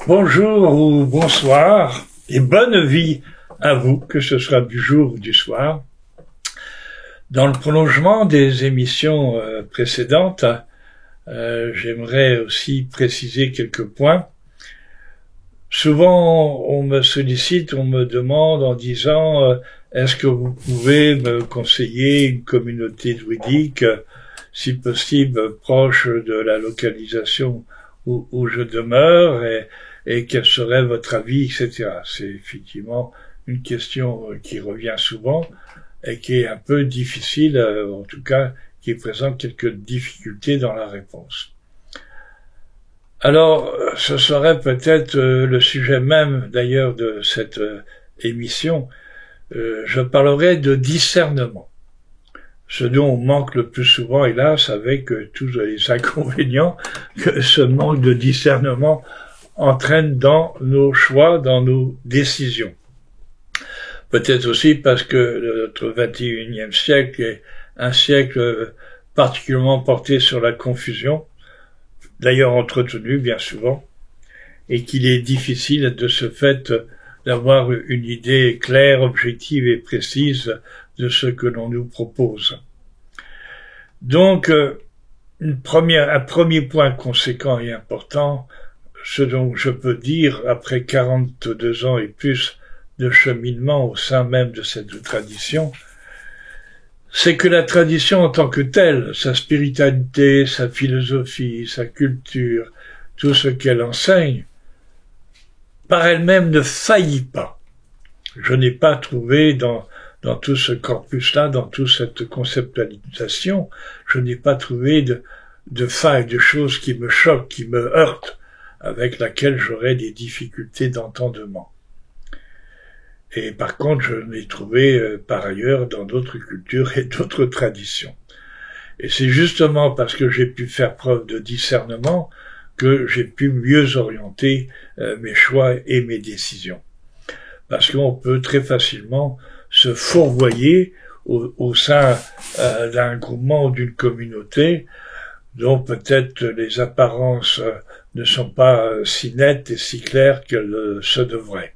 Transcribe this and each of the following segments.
Bonjour ou bonsoir et bonne vie à vous, que ce soit du jour ou du soir. Dans le prolongement des émissions précédentes, j'aimerais aussi préciser quelques points. Souvent, on me sollicite, on me demande en disant est-ce que vous pouvez me conseiller une communauté druidique, si possible proche de la localisation où je demeure, et quel serait votre avis, etc. C'est effectivement une question qui revient souvent et qui est un peu difficile, en tout cas qui présente quelques difficultés dans la réponse. Alors, ce serait peut-être le sujet même d'ailleurs de cette émission. Je parlerai de discernement. Ce dont on manque le plus souvent, hélas, avec tous les inconvénients que ce manque de discernement entraîne dans nos choix, dans nos décisions. Peut-être aussi parce que notre 21e siècle est un siècle particulièrement porté sur la confusion, d'ailleurs entretenue bien souvent, et qu'il est difficile de ce fait d'avoir une idée claire, objective et précise de ce que l'on nous propose. Donc, un premier point conséquent et important, ce dont je peux dire après 42 ans et plus de cheminement au sein même de cette tradition, c'est que la tradition en tant que telle, sa spiritualité, sa philosophie, sa culture, tout ce qu'elle enseigne, par elle-même ne faillit pas. Je n'ai pas trouvé dans tout ce corpus-là, dans toute cette conceptualisation, je n'ai pas trouvé de failles, de choses qui me choquent, qui me heurtent, avec laquelle j'aurais des difficultés d'entendement. Et par contre, je l'ai trouvé par ailleurs dans d'autres cultures et d'autres traditions. Et c'est justement parce que j'ai pu faire preuve de discernement que j'ai pu mieux orienter mes choix et mes décisions. Parce qu'on peut très facilement se fourvoyer au sein d'un groupement ou d'une communauté dont peut-être les apparences ne sont pas si nettes et si claires qu'elles se devraient.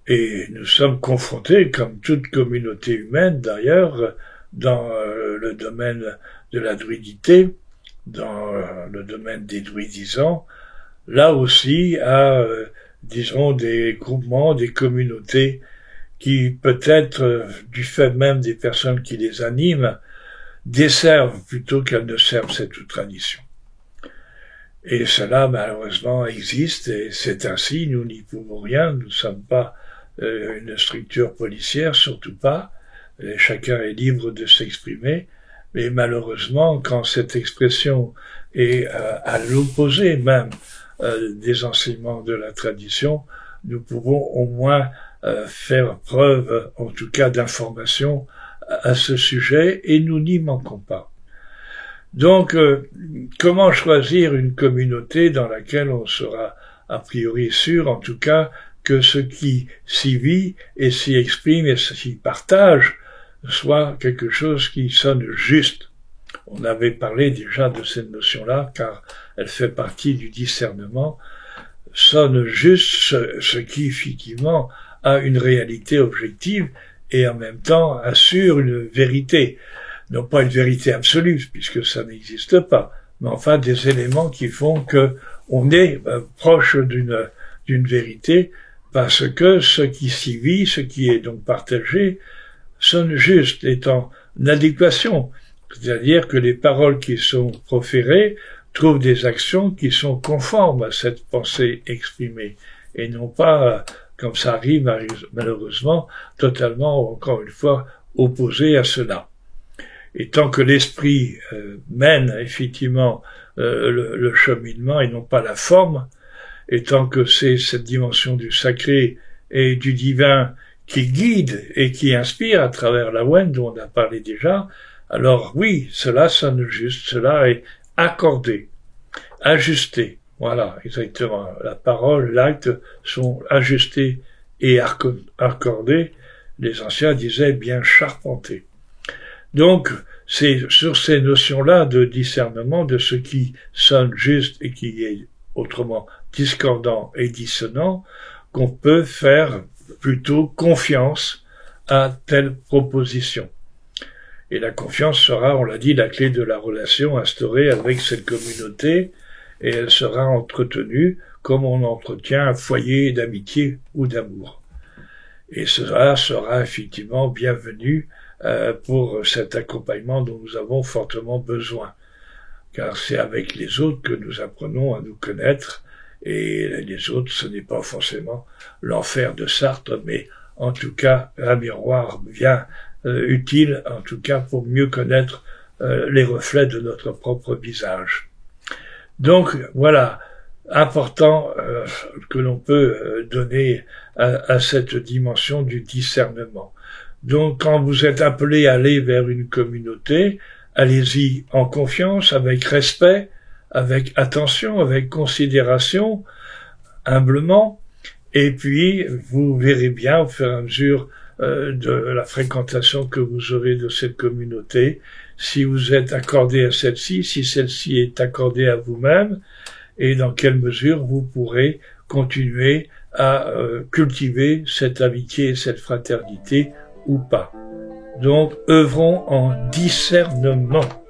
Et nous sommes confrontés, comme toute communauté humaine d'ailleurs, dans le domaine de la druidité, dans le domaine des druidisants, là aussi à, disons, des groupements, des communautés qui peut-être, du fait même des personnes qui les animent, desservent plutôt qu'elles ne servent cette tradition. Et cela, malheureusement, existe, et c'est ainsi, nous n'y pouvons rien, nous ne sommes pas une structure policière, surtout pas, et chacun est libre de s'exprimer, mais malheureusement, quand cette expression est à l'opposé même des enseignements de la tradition, nous pouvons au moins faire preuve, en tout cas, d'information à ce sujet, et nous n'y manquons pas. Donc, comment choisir une communauté dans laquelle on sera a priori sûr, en tout cas, que ce qui s'y vit et s'y exprime et s'y partage soit quelque chose qui sonne juste. On avait parlé déjà de cette notion-là, car elle fait partie du discernement, sonne juste ce qui effectivement a une réalité objective et en même temps assure une vérité. Non pas une vérité absolue, puisque ça n'existe pas, mais enfin des éléments qui font que on est proche d'une vérité, parce que ce qui s'y vit, ce qui est donc partagé, sonne juste, est en adéquation. C'est-à-dire que les paroles qui sont proférées trouvent des actions qui sont conformes à cette pensée exprimée, et non pas, comme ça arrive malheureusement, totalement, encore une fois, opposées à cela. Et tant que l'esprit mène effectivement le cheminement et non pas la forme, et tant que c'est cette dimension du sacré et du divin qui guide et qui inspire à travers la Wen dont on a parlé déjà, alors oui, cela sonne juste, cela est accordé, ajusté. Voilà, exactement. La parole, l'acte sont ajustés et accordés. Les anciens disaient bien charpentés. Donc, c'est sur ces notions-là de discernement de ce qui sonne juste et qui est autrement discordants et dissonants, qu'on peut faire plutôt confiance à telle proposition. Et la confiance sera, on l'a dit, la clé de la relation instaurée avec cette communauté, et elle sera entretenue comme on entretient un foyer d'amitié ou d'amour. Et cela sera effectivement bienvenu pour cet accompagnement dont nous avons fortement besoin. Car c'est avec les autres que nous apprenons à nous connaître, et les autres, ce n'est pas forcément l'enfer de Sartre, mais en tout cas un miroir bien utile, en tout cas pour mieux connaître les reflets de notre propre visage. Donc voilà, important que l'on peut donner à cette dimension du discernement. Donc quand vous êtes appelé à aller vers une communauté, allez-y en confiance, avec respect, avec attention, avec considération, humblement, et puis vous verrez bien au fur et à mesure de la fréquentation que vous aurez de cette communauté, si vous êtes accordé à celle-ci, si celle-ci est accordée à vous-même, et dans quelle mesure vous pourrez continuer à cultiver cette amitié et cette fraternité ou pas. Donc, œuvrons en discernement.